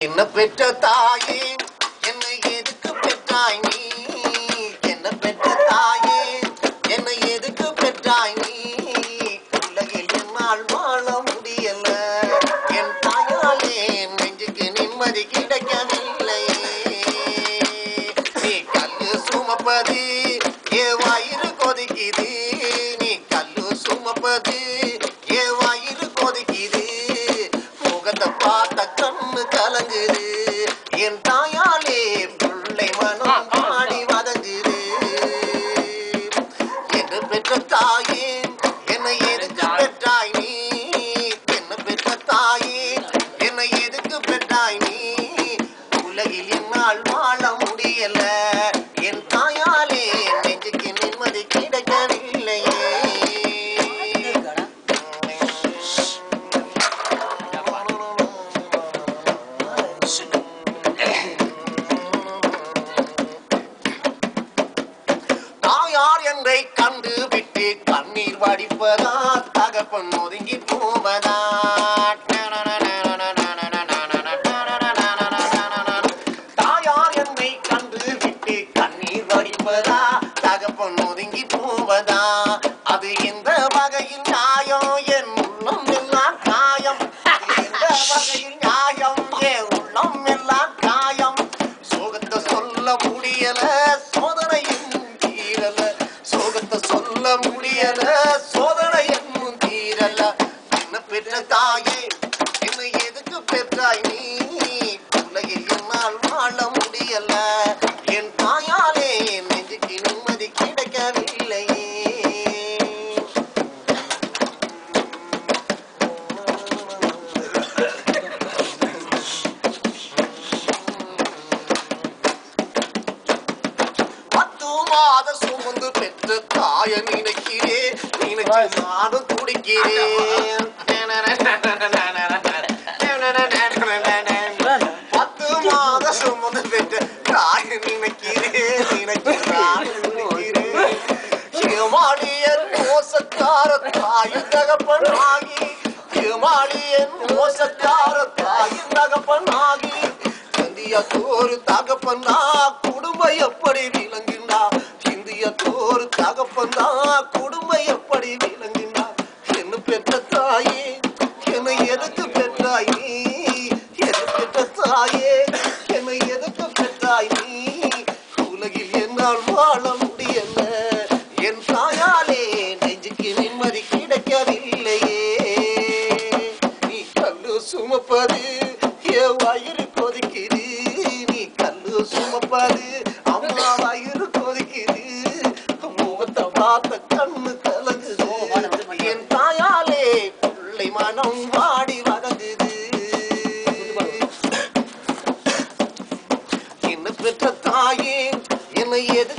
என்ன பெற்ற தாயே என்னை எதுக்கு பெற்றாய் நீ? என்ன பெற்ற தாயே என்னை எதுக்கு பெற்றாய் நீ? உலகில் என்னால் வாழ முடியல, என் தாயாலே நெஞ்சுக்கு நிம்மதி கிடைக்கவில்லை. நீ கல்லு சுமப்பது ஏ வயிறு கொதிக்குது, நீ கல்லு சுமப்பது ஏ வயிறு கொதிக்குது. முகத்தை பார்த்த கண்ணு கலங்குது, என் தாயாலே பிள்ளை மனம் ஆடி வதங்குது. என்ன பெற்ற தாயே என்னை எதுக்கு பெற்றாய் நீ? என்ன பெற்ற தாயே என்னை எதுக்கு பெற்றாய் நீ? உலகில் என்னால் வாழ முடியல, என் தாயாலே நெஞ்சுக்கு நிம்மதி கிடைக்கவில்லையே. தாயார் என்னை கண்டு விட்டு கண்ணீர் வடிப்பதா, தகப்பன் ஒதுங்கி போவதா? தாயார் என்னை கண்டு விட்டு கண்ணீர் வடிப்பதா, தகப்பன் ஒதுங்கி போவதா? அது எந்த வகையில் நியாயம்? என் உள்ளம் எல்லாம் காயம். எந்த வகையில் நியாயம்? என் உள்ளம் எல்லாம் காயம். சோகத்தை சொல்ல முடியல, சோதனையும் தீரல. சோகத்தை சொல்ல முடியல, சோதனை என்னும் தீரல. என்ன பெற்ற தாயே என்னை எதுக்கு பெற்றாய் நீ? உலகில் என்னால் வாழ முடியல, என் தாயாலே நெஞ்சுக்கு நிம்மதி கிடைக்கவில்லையே. சுமந்து பெற்ற தாய நினைக்கிறேன், நினைச்சு நானும் துடிக்கிறேன். 10 மாத சுமந்து பெற்ற தாய நினைக்கிறேன், நினைச்சு நானும் துடிக்கிறேன். ஏமாளியன் மோசக்கார தாயின் தகப்பன் ஆகி, ஏமாளியன் மோசக்கார தாயின் தகப்பன் ஆகி, இந்தியத்தோரு தகப்பன்னா குடும்பம் எப்படி விளங்குனா? இந்தியத்தோரு தகப்பன்னா குடும்பம் எப்படி விளங்குனா? என்ன பெற்ற தாயே என்னை எதுக்கு பெற்றாய் நீ? என்ன பெற்ற தாயே என்னை எதுக்கு பெற்றாய் நீ? உலகில் என்னால் வாழ முடியல, என் தாயாலே நெஞ்சுக்கு நிம்மதி கிடைக்கவில்லையே. நீ கல்லு சுமப்பது ஏ வயிறு கொதிக்குது, நீ கல்லு சுமப்பது அம்மா வயிறு கொதிக்குது. முகத்தை பார்த்த கண்ணு கலங்குது, என் தாயாலே பிள்ளை மனம் வாடி வதங்குது. என்ன பெற்ற தாயே என்னை எது